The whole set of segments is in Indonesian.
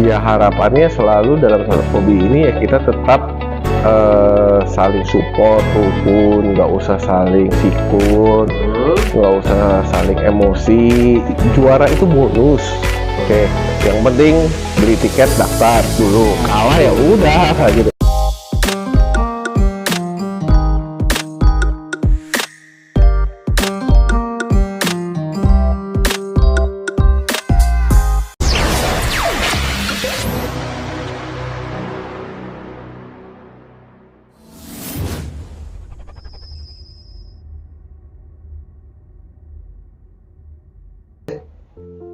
Ya harapannya selalu dalam satu hobi ini ya kita tetap saling support, rukun, nggak usah saling sikut, nggak usah saling emosi. Juara itu bonus, oke. Yang penting beli tiket, daftar dulu. Kalah ya udah gitu.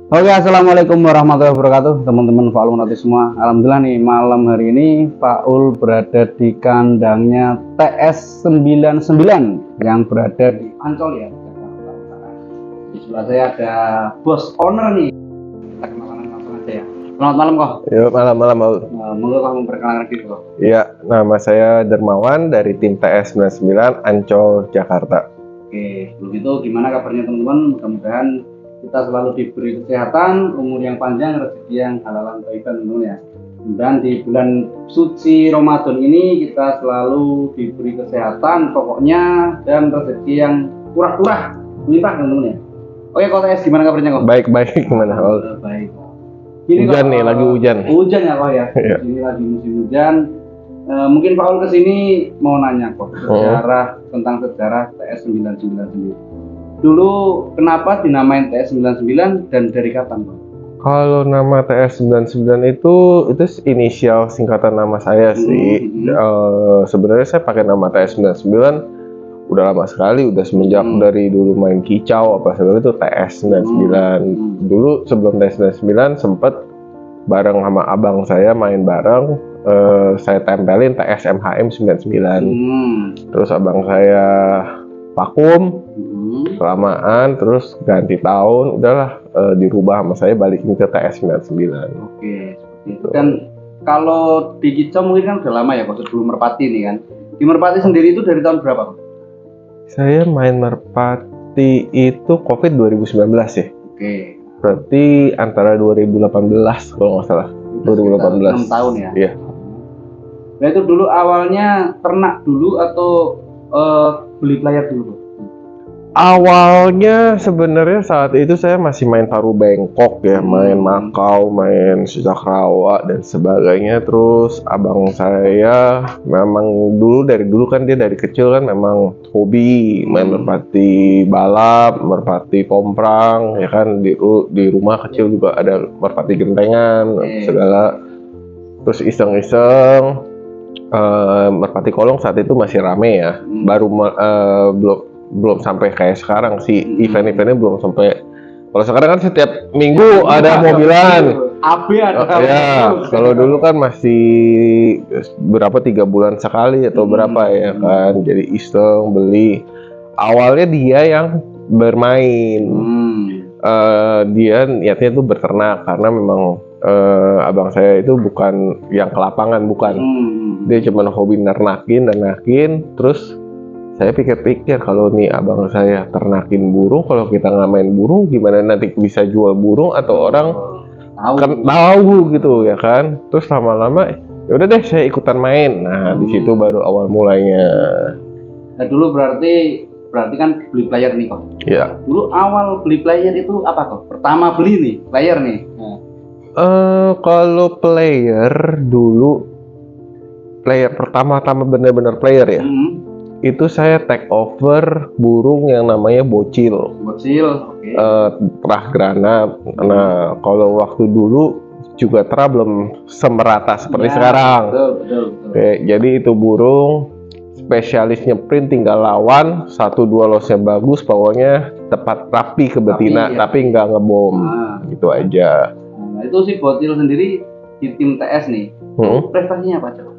Oke, assalamualaikum warahmatullahi wabarakatuh, teman-teman Faul Menati semua. Alhamdulillah nih, malam hari ini Faul berada di kandangnya TS99 yang berada di Ancol ya, Jakarta Utara. Di sebelah saya ada bos owner nih. Kita kenalan langsung aja ya. Selamat malam kok. Yuk, malam-malam Paul. Monggo kok memperkenalkan diri kok. Iya, nama saya Dermawan dari tim TS99 Ancol Jakarta. Oke, begitu gimana kabarnya teman-teman? Mudah-mudahan kita selalu diberi kesehatan, umur yang panjang, rezeki yang halalan thayyiban teman-teman ya. Dan di bulan suci Ramadan ini kita selalu diberi kesehatan pokoknya dan rezeki yang kurang-kurang melimpah teman-teman ya. Oke, Kok TS gimana kabarnya kok? Baik-baik gimana Paul? Baik. Hujan nih, lagi hujan. Hujan ya kok ya. Ini lagi musim hujan. Mungkin Paul kesini mau nanya kok tentang sejarah TS99 sendiri. Dulu kenapa dinamain TS99 dan dari kapan Pak? Kalau nama TS99 itu inisial singkatan nama saya sih. Sebenarnya saya pakai nama TS99 udah lama sekali, udah semenjak dari dulu main kicau apa segala itu TS99. Dulu sebelum TS99 sempet bareng sama abang saya main bareng, saya tempelin TSMHM 99. Terus abang saya vakum, kelamaan, terus ganti tahun, udahlah dirubah sama saya balikin ke TS99. Oke, itu kan kalau di Kicau mungkin kan udah lama ya, Pak, sebelum Merpati nih kan. Di Merpati sendiri itu dari tahun berapa, Pak? Saya main Merpati itu COVID 2019 ya. Oke. Berarti antara 2018 kalau nggak salah. 2018. 6 tahun ya? Iya. Nah itu dulu awalnya ternak dulu atau beli player dulu? Awalnya sebenarnya saat itu saya masih main Paru Bengkok ya, main Makau, main Sucakrawa dan sebagainya. Terus abang saya memang dari dulu kan dia dari kecil kan memang hobi main merpati balap, merpati tomprang ya kan, di rumah kecil juga ada merpati gentengan segala. Terus iseng-iseng merpati kolong saat itu masih rame ya, baru belum sampai kayak sekarang sih, event-eventnya belum sampai. Kalau sekarang kan setiap minggu ada mobilan. Ya, kalau dulu kan masih berapa 3 bulan sekali atau berapa ya kan, jadi iseng beli. Awalnya dia yang bermain, dia niatnya tuh berternak karena memang abang saya itu bukan yang ke lapangan, bukan. Dia cuma hobi nernakin, terus saya pikir-pikir kalau nih abang saya ternakin burung, kalau kita nggak main burung gimana nanti bisa jual burung atau orang tahu gitu ya kan. Terus lama-lama ya udah deh saya ikutan main. Nah di situ baru awal mulainya. Nah dulu berarti kan beli player nih kok. Iya. Dulu awal beli player itu apa kok? Pertama beli nih player nih. Kalau player dulu, player pertama-tama benar-benar player ya. Itu saya take over burung yang namanya bocil, oke. Terah granat. Nah, kalau waktu dulu juga terah belum semerata seperti sekarang. Betul. Oke, jadi itu burung spesialisnya print, tinggal lawan 1-2 losnya bagus, pokoknya tepat rapi ke betina, tapi nggak ngebom, gitu aja. Nah, itu si bocil sendiri di tim TS nih, prestasinya apa coba?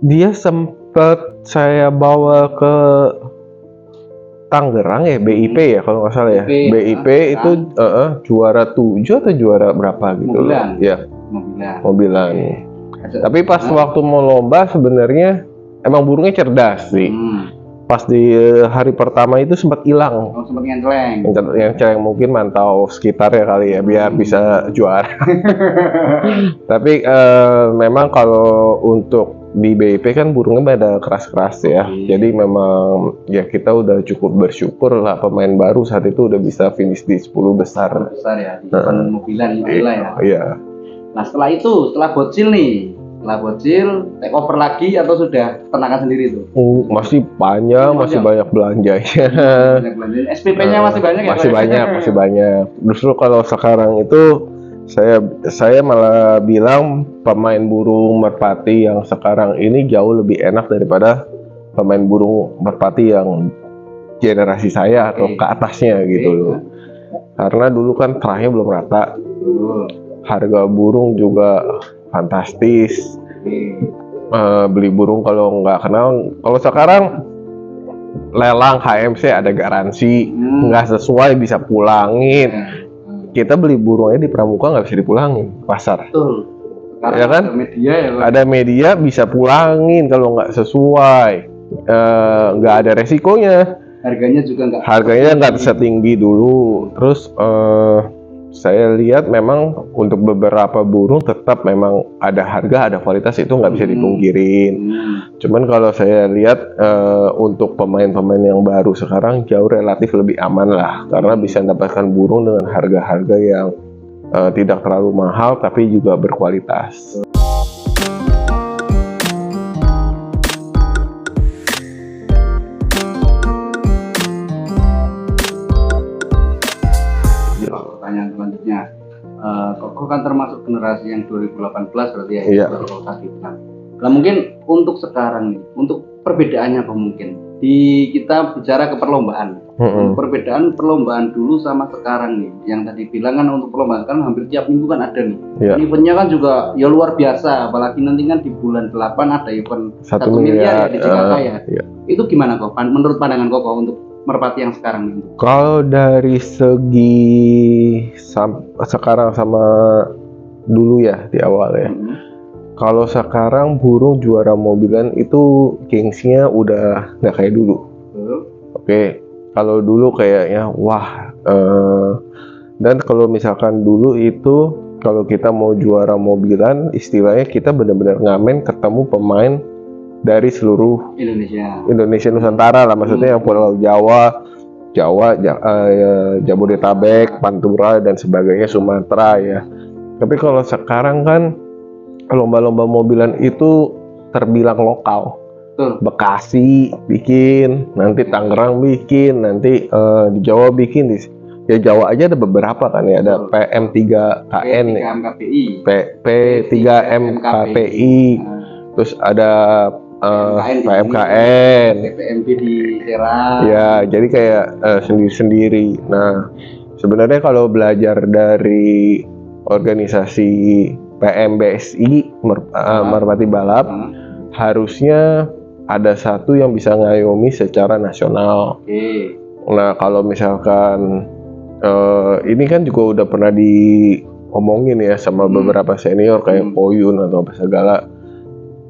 Dia sempat saya bawa ke Tangerang ya, BIP ya kalau nggak salah ya. BIP itu juara 7 atau juara berapa gitu. Mobilan. Ya. Mobilan. Tapi pas waktu mau lomba sebenarnya emang burungnya cerdas sih. pas di hari pertama itu sempat hilang. Oh, sempat ngenceleng. Yang cewek mungkin mantau sekitar ya kali ya biar bisa juara. Tapi memang kalau untuk di BIP kan burungnya pada keras-keras ya. Jadi memang ya kita udah cukup bersyukur lah pemain baru saat itu udah bisa finish di 10 besar. Besar ya, di event mobilan inilah ya. Iya. Nah setelah itu, setelah bocil nih, setelah bocil take over lagi atau sudah ternakan sendiri tuh? Masih panjang, masih banyak belanjanya. SPP-nya masih banyak ya? Masih banyak. Justru kalau sekarang itu saya malah bilang pemain burung merpati yang sekarang ini jauh lebih enak daripada pemain burung merpati yang generasi saya atau ke atasnya gitu loh. Karena dulu kan terahnya belum rata. Harga burung juga fantastis. Beli burung kalau nggak kenal, kalau sekarang lelang HMC ada garansi, nggak sesuai bisa pulangin. Kita beli burungnya di pramuka nggak bisa dipulangin pasar. Betul. Karena Ya kan? ada media ya, Pak. Ada media bisa pulangin kalau nggak sesuai, nggak ada resikonya. Harganya nggak setinggi dulu. Terus saya lihat memang untuk beberapa burung tetap memang ada harga, ada kualitas, itu nggak bisa dipungkirin. Cuman kalau saya lihat untuk pemain-pemain yang baru sekarang jauh relatif lebih aman lah, karena bisa mendapatkan burung dengan harga-harga yang tidak terlalu mahal tapi juga berkualitas. Pertanyaan selanjutnya, Koko kan termasuk generasi yang 2018 berarti ya? Iya. Nah mungkin untuk sekarang nih, untuk perbedaannya apa mungkin? Kita bicara ke perlombaan. Perbedaan perlombaan dulu sama sekarang nih, yang tadi bilang kan untuk perlombaan kan hampir tiap minggu kan ada nih. Yeah. Eventnya kan juga ya luar biasa, apalagi nanti kan di bulan 8 ada event 1 miliar ya di Jakarta ya. Yeah. Itu gimana kok? Menurut pandangan Koko untuk merpati yang sekarang nih? Kalau dari segi sekarang sama dulu ya di awal ya. Kalau sekarang burung juara mobilan itu gengsinya udah nggak kayak dulu. Oke, kalau dulu kayaknya wah. Dan kalau misalkan dulu itu kalau kita mau juara mobilan, istilahnya kita benar-benar ngamen ketemu pemain dari seluruh Indonesia Nusantara lah, maksudnya yang Pulau Jawa, Jabodetabek, Pantura dan sebagainya, Sumatera ya. Tapi kalau sekarang kan lomba-lomba mobilan itu terbilang lokal. Bekasi bikin, nanti Tangerang bikin, nanti di Jawa bikin, ya Jawa aja ada beberapa kan ya, ada PM3KN, P3MKPI, terus ada PMKN, PMP di Serang. Ya, jadi kayak sendiri-sendiri. Nah, sebenarnya kalau belajar dari organisasi PMBSI Merpati Balap, harusnya ada satu yang bisa ngayomi secara nasional. Nah, kalau misalkan ini kan juga udah pernah diomongin ya sama beberapa senior kayak Poyun atau apa segala.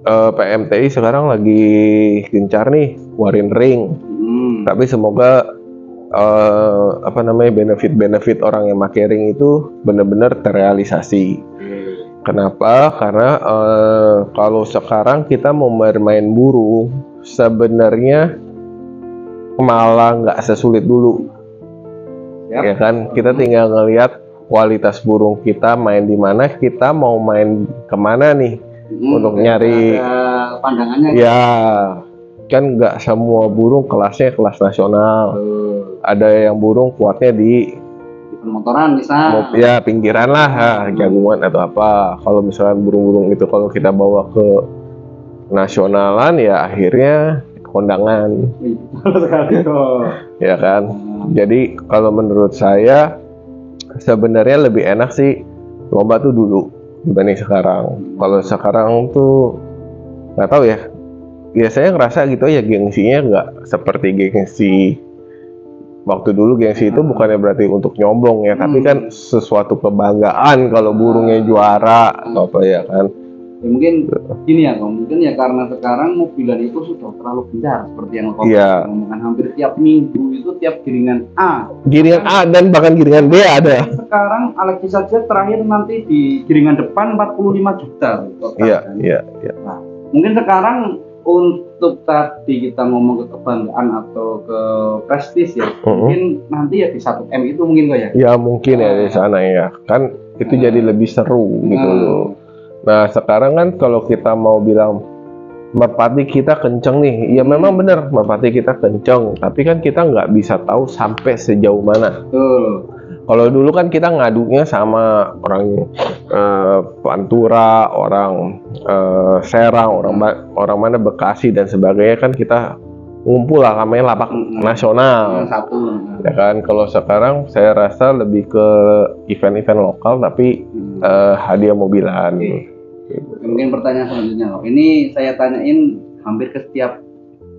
PMTI sekarang lagi gencar nih warin ring. Tapi semoga benefit orang yang make ring itu benar-benar terrealisasi. Kenapa? Karena kalau sekarang kita mau bermain burung sebenarnya malah nggak sesulit dulu. Ya kan? Kita tinggal ngelihat kualitas burung kita main di mana, kita mau main kemana nih untuk nyari pandangannya. Ya, kan nggak semua burung kelasnya kelas nasional. Ada yang burung kuatnya di motoran misal. Ya pinggiran lah, jagungan atau apa. Kalau misalnya burung-burung itu kalau kita bawa ke nasionalan ya akhirnya kondangan. Ya kan. Jadi kalau menurut saya sebenarnya lebih enak sih lomba tuh dulu dibanding sekarang. Kalau sekarang tuh nggak tahu ya. Ya saya ngerasa gitu ya gengsinya nggak seperti gengsi waktu dulu. Gengsi itu bukannya berarti untuk nyombong ya, tapi kan sesuatu kebanggaan kalau burungnya juara atau apa ya kan. Ya mungkin gini ya, Kong. Mungkin ya karena sekarang mobilan itu sudah terlalu gencar seperti yang Kong Iya. ngomongkan, hampir tiap minggu itu tiap giringan A. Giringan A dan bahkan giringan B ada. Sekarang Alexis saja terakhir nanti di giringan depan 45 juta total, Iya, kan? iya, iya. Nah, mungkin sekarang untuk tadi kita ngomong ke kebanggaan atau ke prestis ya, mungkin nanti ya di 1M itu mungkin kok ya. Ya mungkin ya di sana ya. Kan itu jadi lebih seru gitu loh. Nah, sekarang kan kalau kita mau bilang merpati kita kenceng nih, ya memang benar merpati kita kenceng, tapi kan kita nggak bisa tahu sampai sejauh mana. Betul. Kalau dulu kan kita ngadunya sama orang Pantura, orang Serang, orang mana Bekasi dan sebagainya, kan kita ngumpul lah namanya lapak nasional. Satu. Ya kan, kalau sekarang saya rasa lebih ke event-event lokal tapi hadiah mobilan. Mungkin pertanyaan selanjutnya, Kok. Ini saya tanyain hampir ke setiap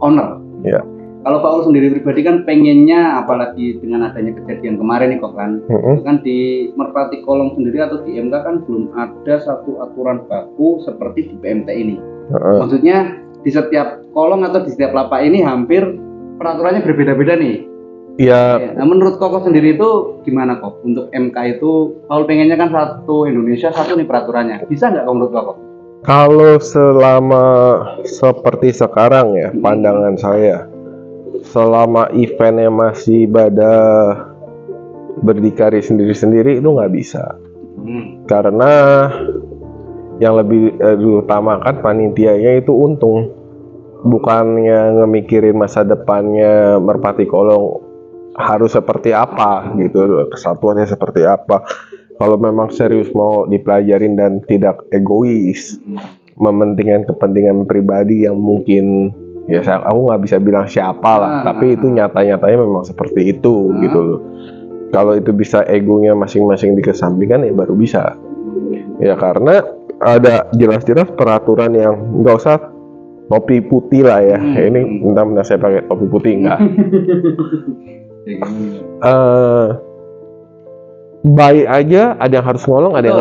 owner. Ya. Kalau Pak Ul sendiri pribadi kan pengennya, apalagi dengan adanya kejadian kemarin nih kok kan, itu kan di Merpati Kolong sendiri atau di MK kan belum ada satu aturan baku seperti di PMT ini. Maksudnya di setiap kolong atau di setiap lapak ini hampir peraturannya berbeda-beda nih. Ya. Nah, menurut Koko sendiri itu gimana kok? Untuk MK itu, Paul pengennya kan satu Indonesia, satu nih peraturannya. Bisa nggak menurut Koko? Kalau selama seperti sekarang ya, pandangan saya, selama eventnya masih pada berdikari sendiri-sendiri itu nggak bisa. Karena yang lebih diutamakan panitianya itu untung, bukannya ngemikirin masa depannya Merpati Kolong harus seperti apa gitu, kesatuannya seperti apa. Kalau memang serius mau dipelajarin dan tidak egois, mementingkan kepentingan pribadi yang mungkin ya aku nggak bisa bilang siapa lah, tapi itu nyata-nyatanya memang seperti itu gitu loh. Kalau itu bisa egonya masing-masing dikesampingkan ya baru bisa. Ya karena ada jelas-jelas peraturan yang nggak usah topi putih lah ya. Ini bentar saya pakai topi putih enggak. Baik aja ada yang harus ngolong, ada yang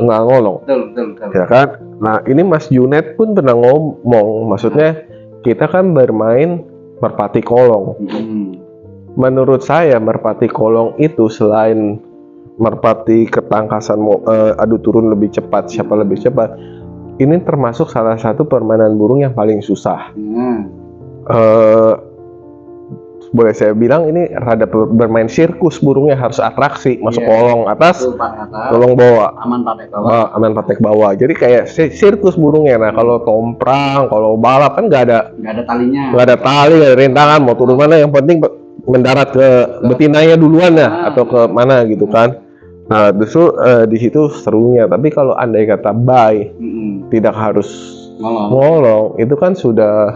nggak ngolong. Betul. Ya kan? Nah ini Mas Junet pun pernah ngomong, maksudnya kita kan bermain Merpati Kolong. Menurut saya Merpati Kolong itu selain merpati ketangkasan adu turun lebih cepat, siapa lebih cepat, ini termasuk salah satu permainan burung yang paling susah. Boleh saya bilang ini rada bermain sirkus, burungnya harus atraksi, masuk kolong atas, kolong bawah, aman patek bawah. Jadi kayak sirkus burungnya. Nah kalau tomprang, kalau balap kan nggak ada talinya, nggak ada tali, nggak ada rintangan, mau turun mana yang penting mendarat ke betinanya duluan ya, atau ke mana gitu kan. Nah justru di situ serunya. Tapi kalau andai kata tidak harus ngolong, itu kan sudah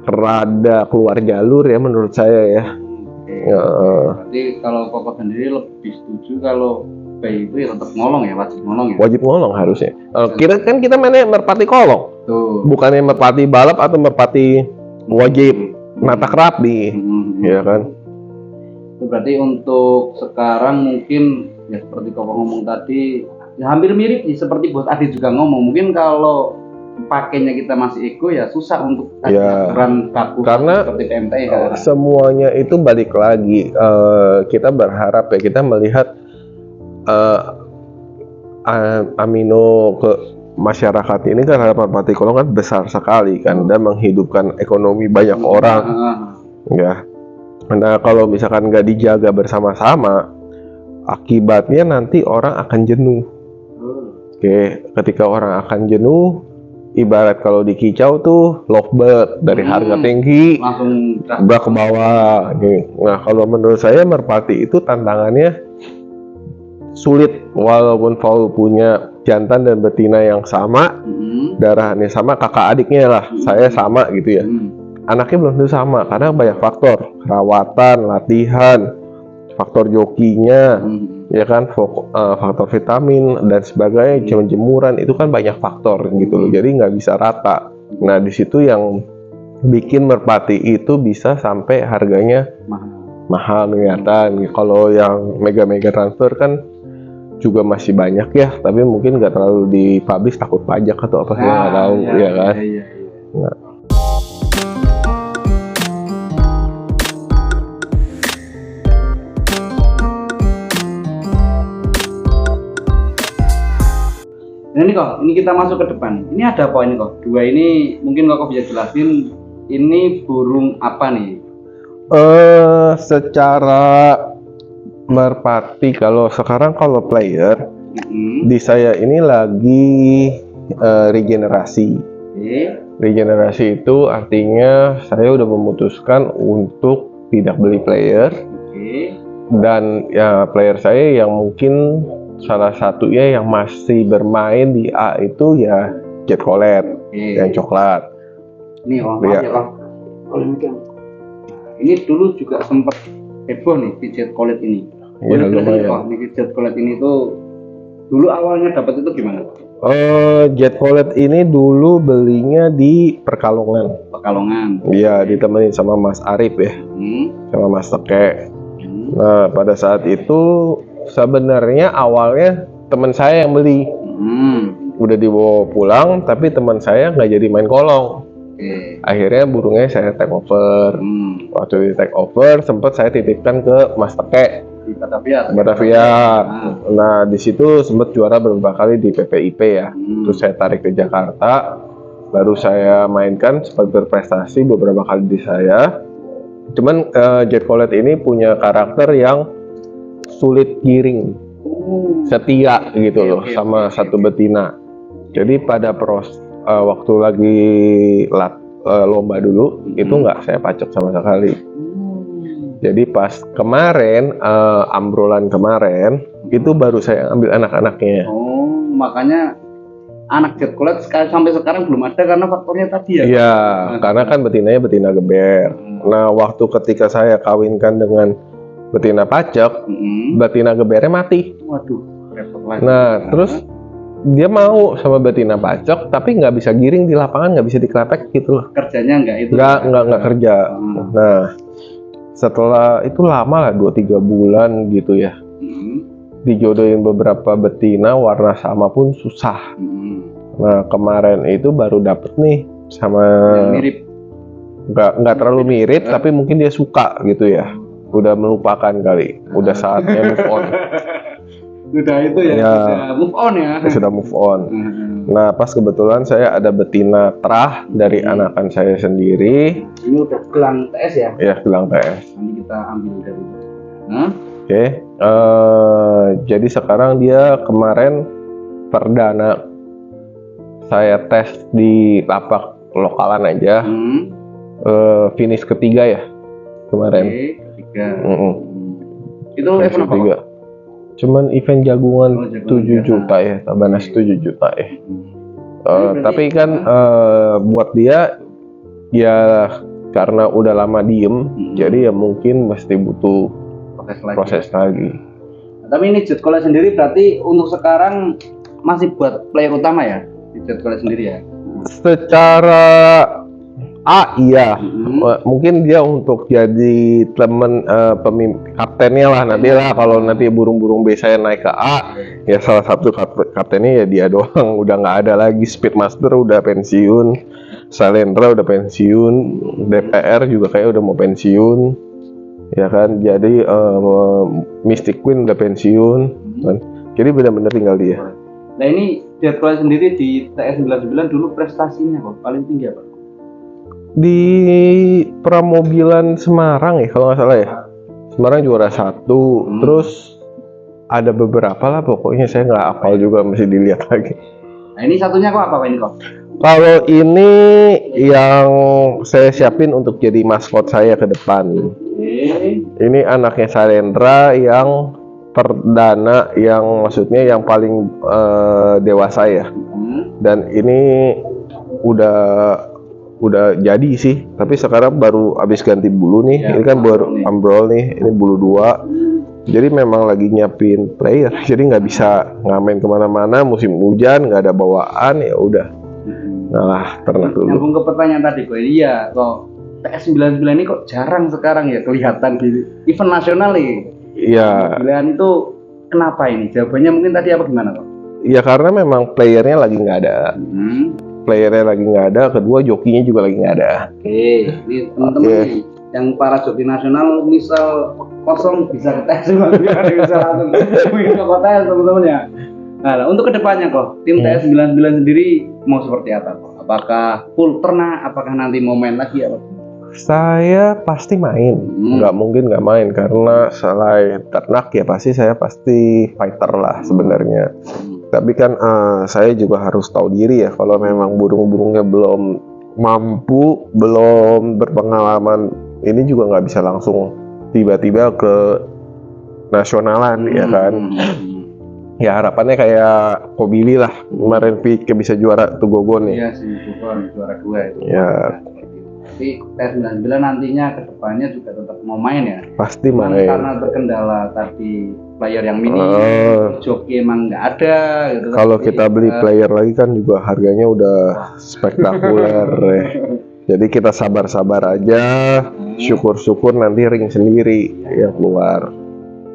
rada keluar jalur ya menurut saya ya. Berarti kalau Koko sendiri lebih setuju kalau bayi itu ya tetap ngolong ya, wajib ngolong ya. Wajib ngolong harusnya. Kita mainnya merpati kolong, bukannya merpati balap atau merpati wajib natak rapi, ya kan. Itu berarti untuk sekarang mungkin ya seperti Koko ngomong tadi, ya hampir mirip seperti Bos Adi juga ngomong. Mungkin kalau pakainya kita masih ego ya susah untuk aturan baku karena seperti PMT ya. Semuanya itu balik lagi, kita berharap ya, kita melihat amino ke masyarakat ini kan, Merpati Kolong kan besar sekali kan, dan menghidupkan ekonomi banyak orang ya. Nah kalau misalkan nggak dijaga bersama-sama, akibatnya nanti orang akan jenuh. Ketika orang akan jenuh, ibarat kalau di kicau tuh lovebird, dari harga tinggi langsung ke bawah. Nah kalau menurut saya merpati itu tantangannya sulit, walaupun Paul punya jantan dan betina yang sama, darahnya sama, kakak adiknya lah, saya sama gitu ya. Anaknya belum tentu sama karena banyak faktor, perawatan, latihan, faktor jokinya, ya kan, faktor vitamin dan sebagainya, jemuran itu kan banyak faktor gitu loh. Jadi nggak bisa rata. Nah di situ yang bikin merpati itu bisa sampai harganya mahal kelihatan. Kalau yang mega transfer kan juga masih banyak ya, tapi mungkin nggak terlalu dipublish takut pajak atau apa, saya nggak tahu ya kan. Iya. Nah, Nah ini kok, ini kita masuk ke depan. Ini ada apa ini kok? Dua ini mungkin kok bisa jelasin. Ini burung apa nih? secara merpati kalau sekarang kalau player di saya ini lagi regenerasi. Oke. Regenerasi itu artinya saya udah memutuskan untuk tidak beli player, Oke. dan ya player saya yang mungkin salah satunya yang masih bermain di A itu ya Jet Colette Oke. yang coklat. Ini oh, Iya. maaf ya kok. Kalau demikian. Ini dulu juga sempat heboh nih si Jet Colette ini. Ya, Boleh jelasin lumayan. kok, nih Jet Colette ini tuh dulu awalnya dapat itu gimana? Jet Colette ini dulu belinya di Perkalongan. Pekalongan. Iya, ditemenin sama Mas Arif ya, sama Mas Teke. Nah, pada saat itu sebenarnya awalnya teman saya yang beli, udah dibawa pulang, tapi teman saya nggak jadi main kolong. Oke. Akhirnya burungnya saya take over. Waktu di take over, sempat saya titipkan ke Mas Teke Di Batavia. Batavia. Nah, di situ sempat juara beberapa kali di PPIP ya. Terus saya tarik ke Jakarta, baru saya mainkan, sempat berprestasi beberapa kali di saya. Cuman Jet Colette ini punya karakter yang sulit giring, setia gitu loh, sama satu betina. Jadi pada waktu lagi lomba dulu itu nggak saya pacok sama sekali. Jadi pas kemarin ambrolan kemarin itu baru saya ambil anak-anaknya. Oh, makanya anak Jet Colette sampai sekarang belum ada karena faktornya tadi ya. Iya, karena kan betinanya betina geber. Nah, waktu ketika saya kawinkan dengan betina pacok, betina gebernya mati. Waduh, repot lagi. Nah, terus dia mau sama betina pacok, tapi nggak bisa giring di lapangan, nggak bisa dikelepek gitu loh. Kerjanya nggak itu. Nggak kerja. Nah, setelah itu lama lah 2-3 bulan gitu ya. Dijodohin beberapa betina warna sama pun susah. Nah, kemarin itu baru dapet nih sama Yang mirip. nggak terlalu mirip, tapi mungkin dia suka gitu ya. Udah melupakan kali, udah saatnya move on. Udah itu ya, Ya. udah move on ya. Sudah move on. Nah, pas kebetulan saya ada betina terah dari anakan saya sendiri. Ini udah gelang TS ya. Ya, gelang TS. Nanti kita ambil dari. Oke. Jadi sekarang dia kemarin perdana saya tes di lapak lokalan aja. Finish ketiga ya kemarin. Oke, ketiga. Itu Finish event apa? ketiga. Cuman event jagungan Oh, jagungan 7 biasa. juta ya, Tabanas 7 juta ya. Berarti- Tapi kan buat dia ya karena udah lama diem, jadi ya mungkin mesti butuh proses lagi. Tapi ini Jet Colette sendiri berarti untuk sekarang masih buat player utama ya? Di Jet Colette sendiri ya? Secara iya, mungkin dia untuk jadi temen kaptennya lah nanti lah, kalau nanti burung-burung B saya naik ke A, ya salah satu kaptennya ya dia doang, udah nggak ada lagi. Speedmaster udah pensiun, Salendra udah pensiun, DPR juga kayak udah mau pensiun, ya kan. Jadi Mystic Queen udah pensiun, kan. Jadi benar-benar tinggal dia. Nah ini Jet Colette sendiri di TS99 dulu prestasinya kok paling tinggi apa? Di Pramobilan Semarang ya kalau nggak salah ya, Semarang juara 1. Terus ada beberapa lah pokoknya, saya nggak hafal juga, mesti dilihat lagi. Nah ini satunya kok apa ini kok? Kalau ini yang saya siapin untuk jadi maskot saya ke depan. Ini anaknya Salendra yang perdana, yang maksudnya yang paling dewasa ya. Dan ini udah jadi sih, tapi sekarang baru habis ganti bulu nih. Ya, ini kan baru ambrol nih, ini bulu 2. Jadi memang lagi nyiapin player, jadi nggak bisa ngamen kemana-mana, musim hujan nggak ada bawaan, ya udah ngalah ternak dulu. Nyambung ke pertanyaan tadi kok, iya kok TS99 ini kok jarang sekarang ya kelihatan di event nasional nih. Iya, Pilihan itu kenapa ini? Jawabannya mungkin tadi apa gimana kok? Ya karena memang playernya lagi nggak ada. Playernya lagi nggak ada, kedua jokinya juga lagi nggak ada. Oke, ini teman-teman nih, yang para joki nasional misal kosong bisa ketes semua, bisa langsung ke kota ya teman-teman ya. Nah, untuk kedepannya kok, tim TS99 sendiri mau seperti apa kok? Apakah full ternak? Apakah nanti mau main lagi apa? Saya pasti main, nggak mungkin nggak main karena selain ternak ya saya pasti fighter lah sebenarnya. Tapi kan saya juga harus tahu diri ya, kalau memang burung-burungnya belum mampu, belum berpengalaman, ini juga nggak bisa langsung tiba-tiba ke nasionalan ya kan. Ya harapannya kayak Kobili lah, kemarin bisa juara Tugogon nih. Iya sih, Tugogon juara 2 itu. Ya. Tapi TS99 nantinya kedepannya juga tetap mau main ya? Pasti main. Karena terkendala tadi player yang minim, joki emang nggak ada gitu. Kalau kita beli player lagi kan juga harganya udah spektakuler ya. Jadi kita sabar-sabar aja, syukur-syukur nanti ring sendiri yang keluar.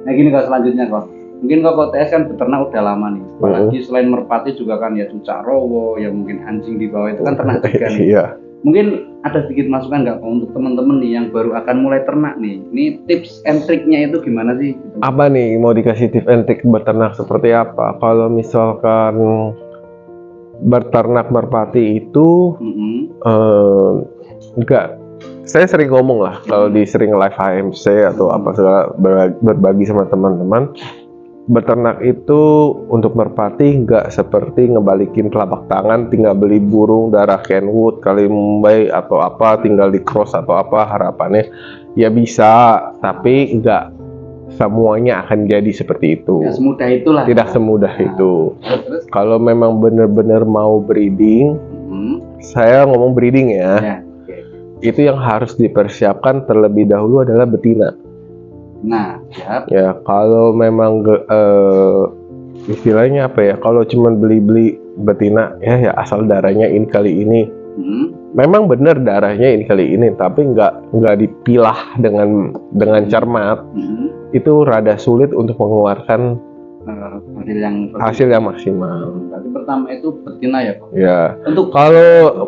Nah gini kok selanjutnya kok, mungkin kok TS kan beternak udah lama nih, apalagi selain merpati juga kan ya cucak rowo, ya mungkin anjing di bawah itu kan ternak juga nih. Iya. Mungkin ada sedikit masukan nggak untuk teman-teman nih yang baru akan mulai ternak nih, ini tips and triknya itu gimana sih? Apa nih mau dikasih tips and trik beternak seperti apa? Kalau misalkan beternak merpati itu enggak, saya sering ngomong lah kalau di sering live HMC atau apa segala berbagi sama teman-teman, beternak itu untuk merpati nggak seperti ngebalikin telapak tangan tinggal beli burung darah Kenwood kali Mumbai atau apa tinggal di cross atau apa. Harapannya ya bisa, tapi nggak semuanya akan jadi seperti itu. Ya, semudah itulah. Tidak semudah itu. Kalau memang benar-benar mau breeding, saya ngomong breeding ya. Itu yang harus dipersiapkan terlebih dahulu adalah betina. Nah, siap. Ya kalau memang istilahnya apa ya? Kalau cuma beli-beli betina, ya asal darahnya ini kali ini. Memang benar darahnya ini kali ini, tapi nggak dipilah dengan cermat. Itu rada sulit untuk mengeluarkan hasil yang maksimal. Berarti pertama itu betina ya, Pak? Ya. Untuk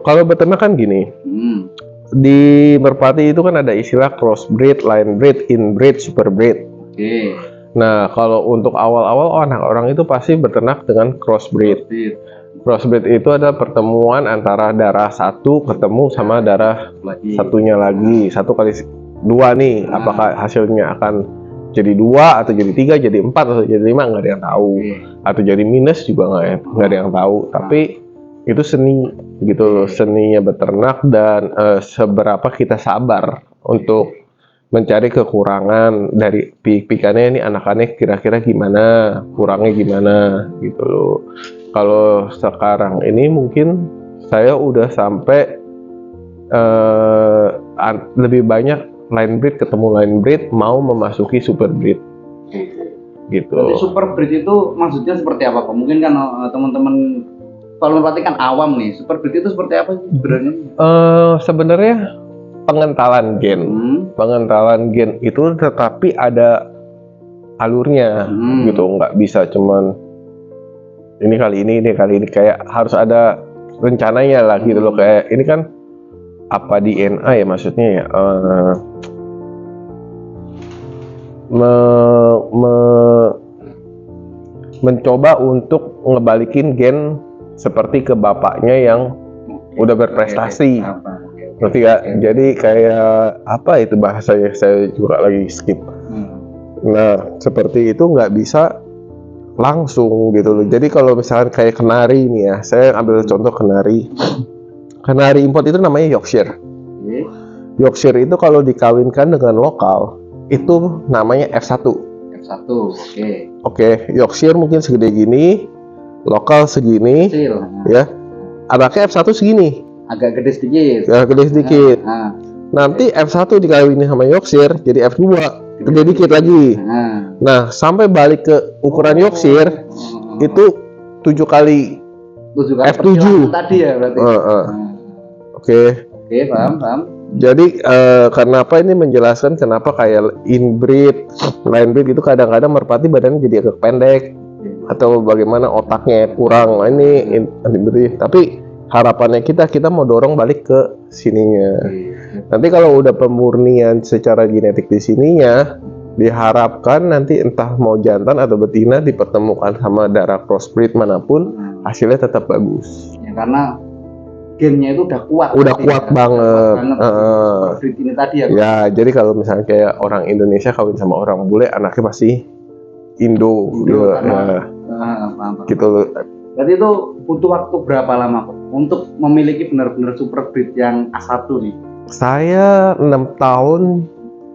kalau beternak kan gini. Di merpati itu kan ada istilah crossbreed, line breed, inbreed, superbreed. Oke. Nah, kalau untuk awal-awal orang itu pasti beternak dengan crossbreed. Crossbreed itu adalah pertemuan antara darah satu ketemu sama darah satunya lagi, 1x2 nih. Apakah hasilnya akan jadi 2 atau jadi 3, jadi 4 atau jadi 5, nggak ada yang tahu. Atau jadi minus juga nggak ada yang tahu. Tapi itu seni gitu loh, seninya beternak dan seberapa kita sabar untuk mencari kekurangan dari pikannya ini, anakannya kira-kira gimana, kurangnya gimana gitu loh. Kalau sekarang ini mungkin saya udah sampai lebih banyak line breed ketemu line breed mau memasuki super breed gitu. Jadi super breed itu maksudnya seperti apa Pak? Mungkin kan teman-teman kalau merpati kan awam nih, super breed itu seperti apa sih sebenarnya? Sebenarnya pengentalan gen. Pengentalan gen itu tetapi ada alurnya gitu, nggak bisa cuman ini kali ini kayak harus ada rencananya lah gitu loh. Kayak ini kan apa DNA ya maksudnya ya, mencoba untuk ngebalikin gen seperti ke bapaknya yang udah berprestasi. Ngerti gak? Jadi kayak apa itu bahasanya, saya juga lagi skip. Nah seperti itu nggak bisa langsung gitu loh. Jadi kalau misalkan kayak kenari nih ya, saya ambil contoh kenari import itu namanya Yorkshire. Yorkshire itu kalau dikawinkan dengan lokal itu namanya F1. Oke, Yorkshire mungkin segede gini, lokal segini, ya. Anaknya F1 segini. Agak gede sedikit. Nanti F1 dikawinin sama Yorkshire jadi F2, gede dikit lagi. Nah, sampai balik ke ukuran Yorkshire itu 7 kali F7 tadi ya berarti. Oke, paham. Jadi kenapa ini menjelaskan kenapa kayak inbreed, line breed itu kadang-kadang merpati badannya jadi agak pendek atau bagaimana otaknya kurang. Nah, ini inbreed. Tapi harapannya kita mau dorong balik ke sininya. Nanti kalau udah pemurnian secara genetik di sininya, diharapkan nanti entah mau jantan atau betina dipertemukan sama darah crossbreed manapun, hasilnya tetap bagus. Ya karena gennya itu udah kuat. Udah kuat banget. Breed ini tadi ya. Ya, jadi kalau misalnya kayak orang Indonesia kawin sama orang bule, anaknya pasti Indo gitu. Karena, Ya, gitu. Berarti itu butuh waktu berapa lama kok untuk memiliki benar-benar super breed yang A1 nih? Saya 6 tahun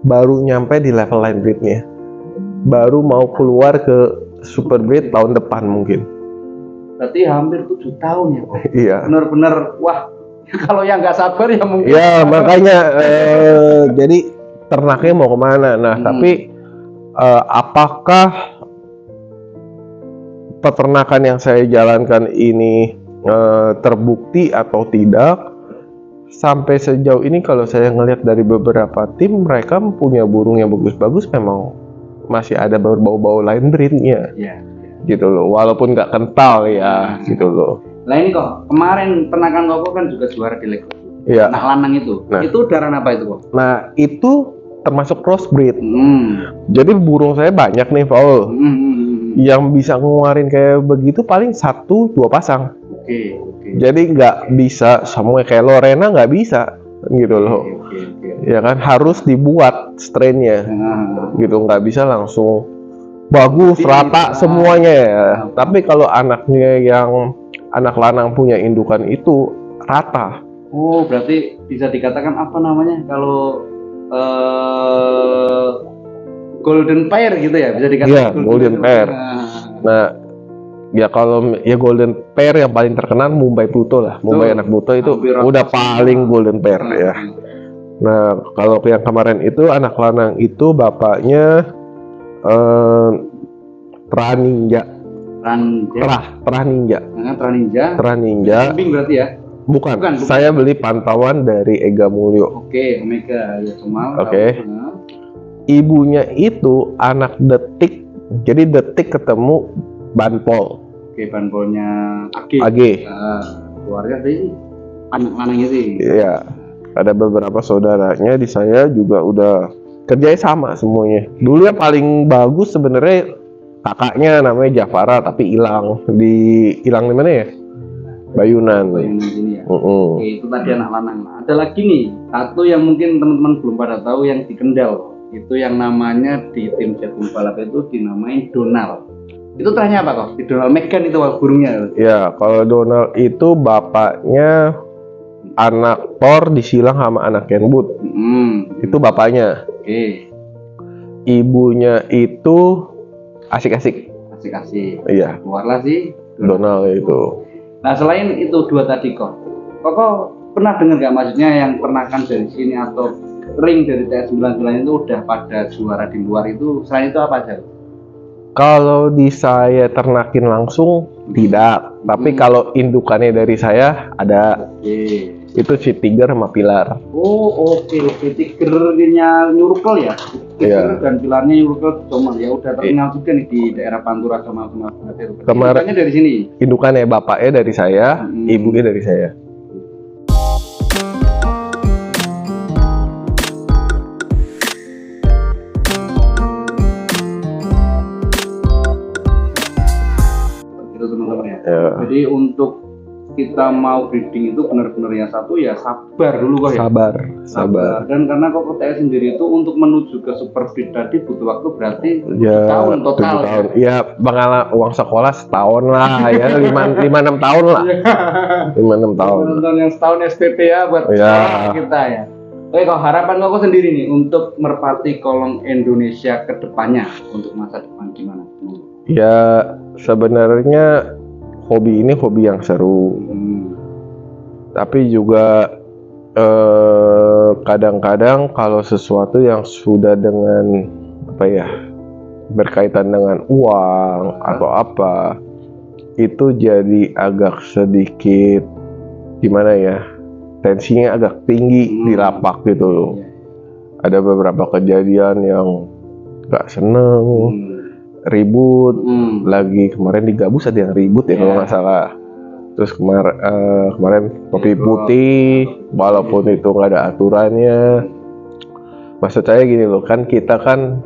baru nyampe di level line breednya. Baru mau keluar ke super breed tahun depan mungkin. Berarti hampir 7 tahun ya kok. Iya. Benar-benar wah. Kalau yang nggak sabar ya mungkin. Ya makanya jadi ternaknya mau kemana? Nah tapi apakah peternakan yang saya jalankan ini terbukti atau tidak? Sampai sejauh ini kalau saya ngelihat dari beberapa tim, mereka punya burung yang bagus-bagus, memang masih ada bau-bau line breednya. Iya. Gitu loh, walaupun nggak kental ya, gitu loh. Nah ini kok kemarin peternakan koko kan juga juara di Lego. Iya. Anak lanang itu. Nah. Itu darah apa itu kok? Nah itu termasuk crossbreed. Hmm. Jadi burung saya banyak nih, Paul. Hmm. Yang bisa ngeluarin kayak begitu paling 1-2 pasang. Oke. Jadi nggak bisa semua kayak Lorena, nggak bisa gitu loh. Oke. Ya kan harus dibuat strainnya. Gitu, nggak bisa langsung bagus rata semuanya ya. Tapi kalau anaknya yang anak lanang punya indukan itu rata. Oh berarti bisa dikatakan apa namanya kalau golden pair gitu ya, bisa dikatakan. Iya, golden pair. Nah ya kalau ya golden pair yang paling terkenal Mumbai Pluto lah. Mumbai anak Pluto itu udah paling golden pair ya. Nah kalau yang kemarin itu anak lanang itu bapaknya Terah Ninja. Kambing berarti ya? Bukan. Saya beli pantauan dari Ega Mulyo. Oke, Omega ya Cemal. Oke. Ibunya itu anak detik. Jadi detik ketemu Banpol. Oke, Banpolnya AG. Keluarga sih anak lanangnya sih. Iya. Ada beberapa saudaranya di saya juga udah kerjanya sama semuanya. Dulu yang paling bagus sebenarnya kakaknya namanya Jafara tapi hilang di mana ya? Bayunan ini ya. Oke, itu tadi anak lanang. Ada lagi nih satu yang mungkin teman-teman belum pada tahu yang di Kendal. Itu yang namanya di tim Jagung Balap itu dinamai Donald. Itu terahnya apa kok? Di Donald Megan itu burungnya. Ya, kalau Donald itu bapaknya anak Thor disilang sama anak Kenwood. Itu bapaknya. Oke. Ibunya itu asik-asik. Iya. Keluarlah sih Donald itu. Nah selain itu dua tadi kok pernah dengar nggak maksudnya yang pernakan dari sini atau ring dari TS99 itu udah pada juara di luar itu, selain itu apa aja? Kalau di saya ternakin langsung tidak, tapi kalau indukannya dari saya ada. Itu si Tiger sama Pilar. Oh oke. Tigernya Nyurkel ya? Tiger dan Pilarnya Nyurkel cuma ya udah terkenal juga nih di daerah Pantura sama Indukannya dari sini? Indukannya bapaknya dari saya, ibunya dari saya. Itu teman-teman ya. Jadi untuk kita mau breeding itu benar-benar yang satu ya sabar dulu kok ya. Sabar. Dan karena kok TS sendiri itu untuk menuju ke super breed tadi butuh waktu berarti 7 tahun total. 7 tahun. Ya bangala uang sekolah setahun lah ya, 5-6 tahun lah. 5-6 tahun. Nonton yang setahun SPP ya buat kita ya. Oke, kok harapan kok sendiri nih untuk merpati kolong Indonesia ke depannya untuk masa depan gimana? Ya sebenarnya hobi ini hobi yang seru, tapi juga kadang-kadang kalau sesuatu yang sudah dengan berkaitan dengan uang atau apa itu jadi agak sedikit gimana ya, tensinya agak tinggi di lapak gitu loh. Ada beberapa kejadian yang nggak seneng, ribut. Lagi kemarin di Gabus ada yang ribut ya kalau nggak salah. Terus kemarin Topi Putih, walaupun itu nggak ada aturannya. Maksud saya gini loh, kan kita kan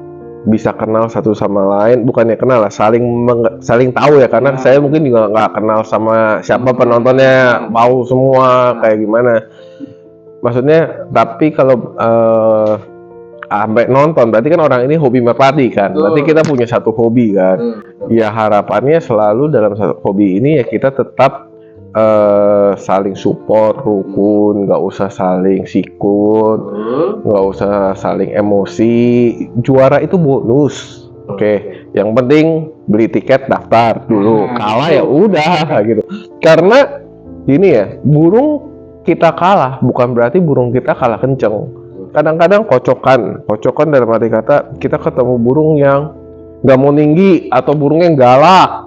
bisa kenal satu sama lain, bukannya kenal lah, saling tahu ya, karena saya mungkin juga nggak kenal sama siapa penontonnya, tahu semua kayak gimana. Maksudnya, tapi kalau sampai nonton, berarti kan orang ini hobi merpati kan, berarti kita punya satu hobi kan. Ya harapannya selalu dalam satu hobi ini ya kita tetap saling support, rukun, nggak usah saling sikut, nggak usah saling emosi. Juara itu bonus, oke. Yang penting beli tiket, daftar dulu. Kalah ya udah gitu. Karena gini ya, burung kita kalah bukan berarti burung kita kalah kenceng. Kadang-kadang kocokan dalam arti kata kita ketemu burung yang nggak mau tinggi atau burung yang galak.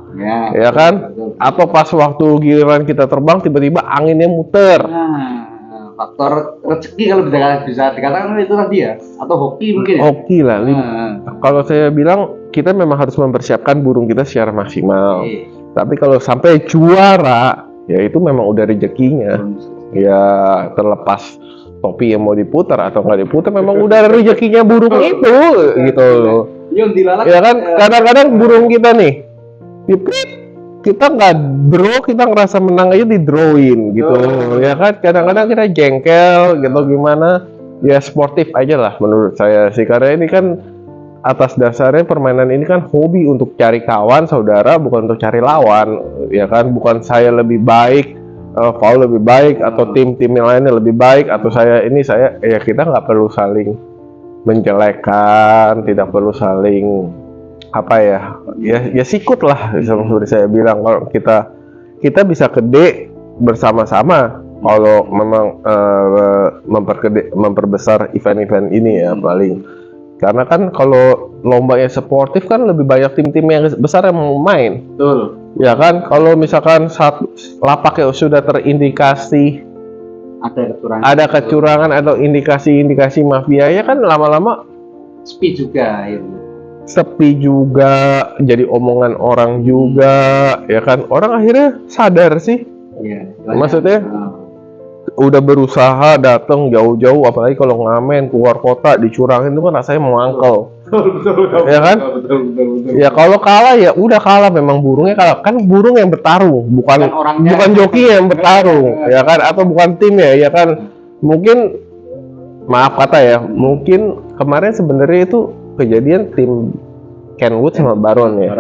Ya kan? Atau pas waktu giliran kita terbang tiba-tiba anginnya muter. Faktor rezeki kalau bisa dikatakan itu tadi ya, atau hoki mungkin ya. Hoki lah. Kalau saya bilang kita memang harus mempersiapkan burung kita secara maksimal. Tapi kalau sampai juara, ya itu memang udah rezekinya. Ya terlepas topi yang mau diputar atau nggak diputar, memang udah rezekinya burung itu gitu loh. Ya kan? Kadang-kadang burung kita nih kita nggak draw, kita ngerasa menang aja di drawin gitu, ya kan. Kadang-kadang kita jengkel gitu, gimana ya, sportif aja lah menurut saya sih, karena ini kan atas dasarnya permainan ini kan hobi untuk cari kawan saudara, bukan untuk cari lawan, ya kan. Bukan saya lebih baik, Paul lebih baik, atau tim-tim yang lainnya lebih baik, atau saya ya kita nggak perlu saling menjelekkan, tidak perlu saling apa ya sikut lah, seperti saya bilang. Kalau kita bisa gede bersama-sama kalau memang memperbesar event-event ini ya paling. Karena kan kalau lombanya sportif kan lebih banyak tim-tim yang besar yang mau main. Betul. Ya kan, kalau misalkan satu lapak yang sudah terindikasi ada kecurangan atau indikasi mafia, ya kan lama-lama sepi juga itu. Sepi juga, jadi omongan orang juga, ya kan. Orang akhirnya sadar sih, maksudnya udah berusaha datang jauh-jauh, apalagi kalau ngamen keluar kota dicurangin itu kan rasanya mangkel. Ya kan? Ya kalau kalah ya udah kalah, memang burungnya kalah. Kan burung yang bertarung, bukan joki yang bertarung, ya kan, atau bukan tim ya kan. Mungkin maaf kata ya, mungkin kemarin sebenarnya itu kejadian tim Kenwood sama Baron ya.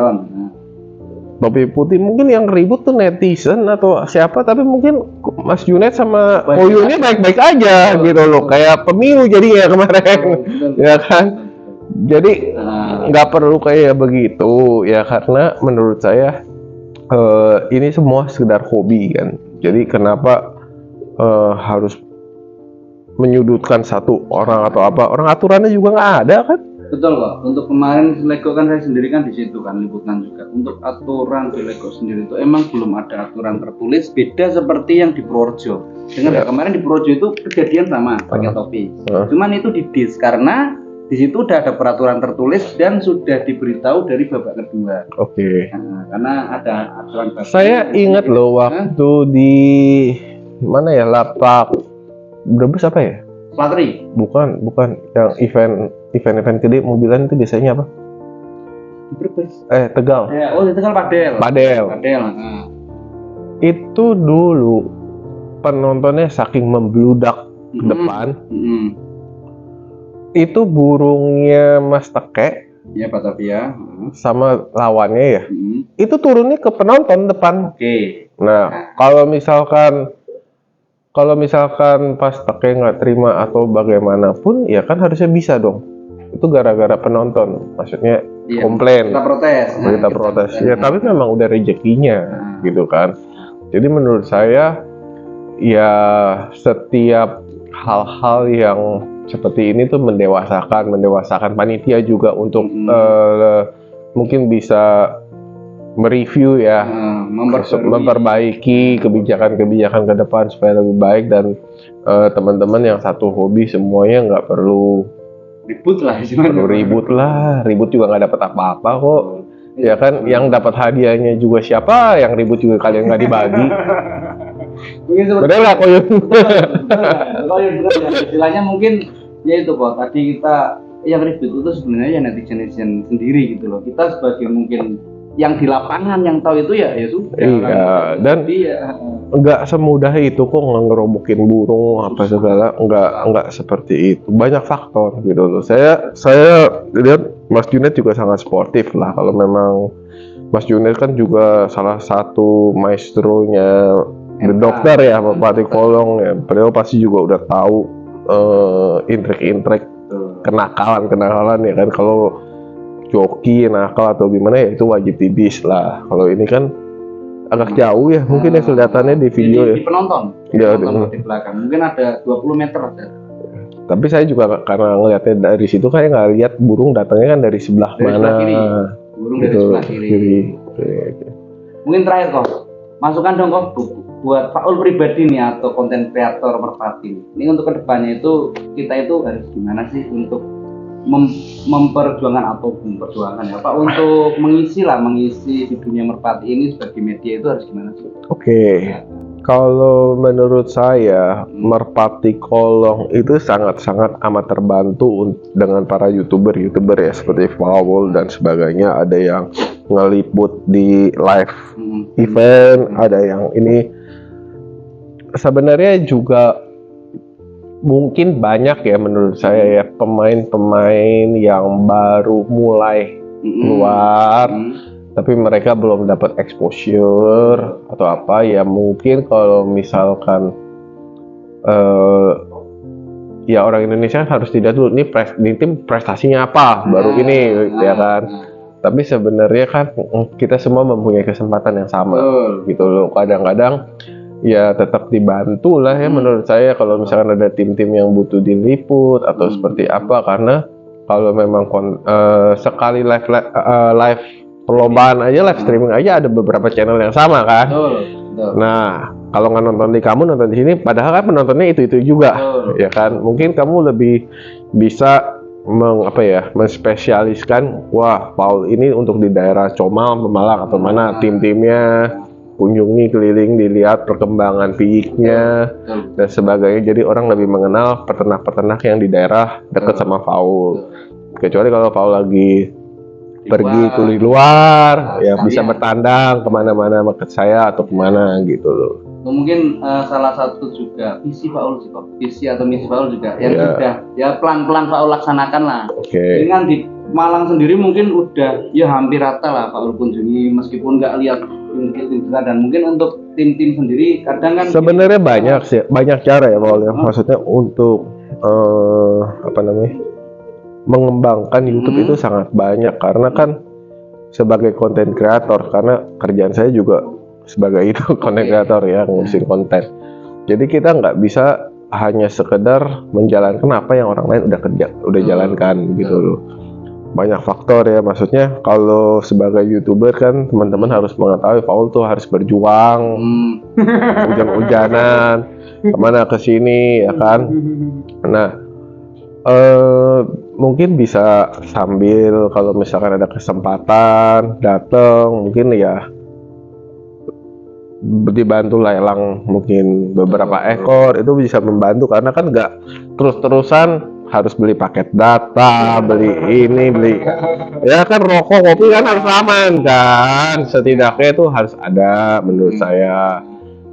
Topi Putih mungkin yang ribut tuh netizen atau siapa, tapi mungkin Mas Junet sama Oyunnya baik-baik aja gitu loh, kayak pemilu jadinya kemarin. Ya kan? Jadi nggak perlu kayak begitu ya, karena menurut saya ini semua sekedar hobi kan. Jadi kenapa harus menyudutkan satu orang atau apa? Orang aturannya juga nggak ada kan? Betul kok. Untuk kemarin Lego kan saya sendiri kan di situ kan liputan juga. Untuk aturan di Lego sendiri itu emang belum ada aturan tertulis, beda seperti yang di Purworejo. Dengar ya, kemarin di Purworejo itu kejadian sama pakai topi. Cuman itu didis karena di situ udah ada peraturan tertulis dan sudah diberitahu dari babak kedua. Oke. Nah, karena ada aturan. Saya ingat loh waktu di mana ya, lapak Brebes apa ya? Platri? Bukan yang event gede mobilan itu biasanya apa? Brebes. Tegal. Ya, di Tegal Padel. Nah. Itu dulu penontonnya saking membludak ke depan. Itu burungnya Mas Teke. Ya, Batavia. Sama lawannya ya. Itu turunnya ke penonton depan. Oke. Nah, kalau misalkan pas Teke nggak terima atau bagaimanapun, ya kan harusnya bisa dong. Itu gara-gara penonton, maksudnya komplain. Kita protes. Ya, tapi memang udah rezekinya, gitu kan. Jadi menurut saya, ya setiap hal-hal yang seperti ini tuh mendewasakan panitia juga untuk mungkin bisa mereview ya, memperbaiki kebijakan-kebijakan ke depan supaya lebih baik, dan teman-teman yang satu hobi semuanya nggak perlu ribut lah ribut juga nggak dapat apa-apa kok. Ya kan, yang dapat hadiahnya juga siapa, yang ribut juga kalian nggak dibagi. Bener nggak Koyun? Bener. Istilahnya mungkin ya itu kok, tadi kita yang ribut itu sebenarnya ya netizen sendiri gitu loh. Kita sebagai mungkin yang di lapangan yang tahu itu ya sudah. Iya, dan nggak semudah itu kok ngerobokin burung apa segala, nggak seperti itu. Banyak faktor gitu loh. Saya lihat Mas Junet juga sangat sportif lah. Kalau memang Mas Junet kan juga salah satu maestronya The Dokter ya, Pak Pati Kolong ya. Beliau pasti juga udah tahu intrik-intrik kenakalan ya kan. Kalau joki nakal atau gimana ya itu wajib tibis lah. Kalau ini kan agak jauh ya, mungkin ya kelihatannya di video di penonton di belakang mungkin ada 20 meter ada. Tapi saya juga karena ngelihatnya dari situ kayak nggak lihat burung datangnya kan dari sebelah mana. Sebelah kiri. Burung dari sebelah kiri. Mungkin terakhir kok, masukan dong kok buat Pak Ul pribadi nih atau konten kreator Merpati. Ini untuk kedepannya itu kita itu harus gimana sih untuk memperjuangkan ya Pak, untuk mengisi di dunia Merpati ini sebagai media itu harus gimana sih? Oke. Kalau menurut saya Merpati Kolong itu sangat-sangat amat terbantu dengan para youtuber ya seperti Paul dan sebagainya. Ada yang ngeliput di live event, ada yang ini sebenarnya juga mungkin banyak ya menurut saya ya pemain-pemain yang baru mulai keluar tapi mereka belum dapat exposure atau apa ya. Mungkin kalau misalkan ya orang Indonesia harus tidak dulu nih tim prestasinya apa baru ini ya kan. Tapi sebenarnya kan kita semua mempunyai kesempatan yang sama gitu loh. Kadang-kadang ya tetap dibantu lah ya menurut saya kalau misalkan ada tim-tim yang butuh diliput atau seperti apa, karena kalau memang sekali live perlombaan aja, live streaming aja ada beberapa channel yang sama kan. Nah kalau nggak nonton di kamu, nonton di sini, padahal kan penontonnya itu juga ya kan. Mungkin kamu lebih bisa menspesialiskan, wah Paul ini untuk di daerah Comal, Pemalang atau mana timnya, kunjungi keliling, dilihat perkembangan piiknya dan sebagainya. Jadi orang lebih mengenal peternak-peternak yang di daerah dekat sama Paul. Kecuali kalau Paul lagi pergi di luar, ya bisa bertandang kemana-mana sama saya atau kemana gitu loh. Mungkin salah satu juga visi Paul sih, visi atau misi Paul juga yang sudah ya pelan-pelan Paul laksanakan lah. Dengan di Malang sendiri mungkin udah ya hampir rata lah Paul kunjungi, meskipun nggak lihat dan mungkin untuk tim-tim sendiri kadang kan sebenarnya banyak cara ya Paul ya. Maksudnya untuk mengembangkan YouTube itu sangat banyak, karena kan sebagai konten kreator, karena kerjaan saya juga sebagai itu konten kreator ya, ngurusin konten. Jadi kita nggak bisa hanya sekedar menjalankan apa yang orang lain udah jalankan gitu loh. Banyak faktor ya, maksudnya kalau sebagai YouTuber kan teman-teman harus mengetahui Paul tuh harus berjuang, hujan-hujanan, kemana ke sini ya kan. Nah mungkin bisa sambil kalau misalkan ada kesempatan datang, mungkin ya dibantu lelang mungkin beberapa ekor, itu bisa membantu karena kan nggak terus-terusan harus beli paket data, beli ya kan, rokok, kopi kan harus aman kan, setidaknya itu harus ada menurut saya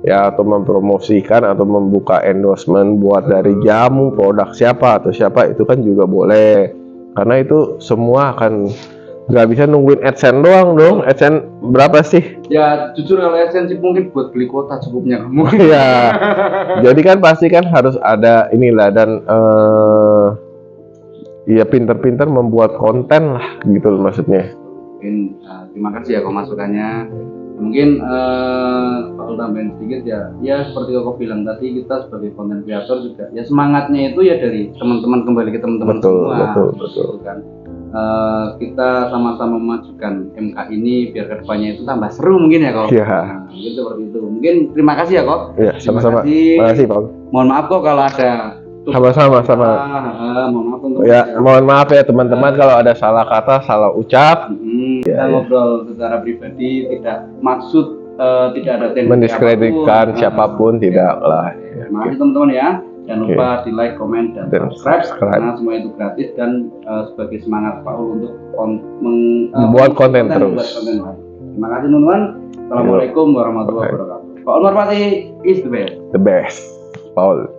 ya, atau mempromosikan atau membuka endorsement buat dari jamu, produk siapa itu kan juga boleh, karena itu semua akan nggak bisa nungguin AdSense doang dong. AdSense berapa sih? Ya jujur kalau AdSense mungkin buat beli kuota cukupnya kamu. Ya, jadi kan pasti kan harus ada inilah, dan ya pinter-pinter membuat konten lah gitu loh maksudnya. Mungkin terima kasih ya kok masukannya. Mungkin kalau tambahin sedikit ya seperti kau bilang tadi, kita sebagai konten kreator juga ya semangatnya itu ya dari teman-teman, kembali ke teman-teman semua. Betul kan. kita sama-sama memajukan MK ini biar kedepannya itu tambah seru mungkin ya kok. Iya. Nah, mungkin seperti itu. Mungkin terima kasih ya kok. Iya, Terima sama-sama. kasih. Terima kasih, Pak. Mohon maaf kok kalau ada Sama-sama, sama. mohon maaf untuk Ya, mohon maaf ya teman-teman kalau ada salah kata, salah ucap, kita ngobrol secara pribadi, tidak maksud tidak ada tendensi mendiskreditkan apapun. siapapun, tidak lah. Terima kasih teman-teman ya. Jangan lupa di like, komen, dan Dan subscribe karena semua itu gratis dan sebagai semangat Pak Ul untuk Buat konten terus. membuat konten baru. Terima kasih teman-teman. Assalamualaikum warahmatullahi wabarakatuh. Pak Ul Marpati is the best. The best, Paul.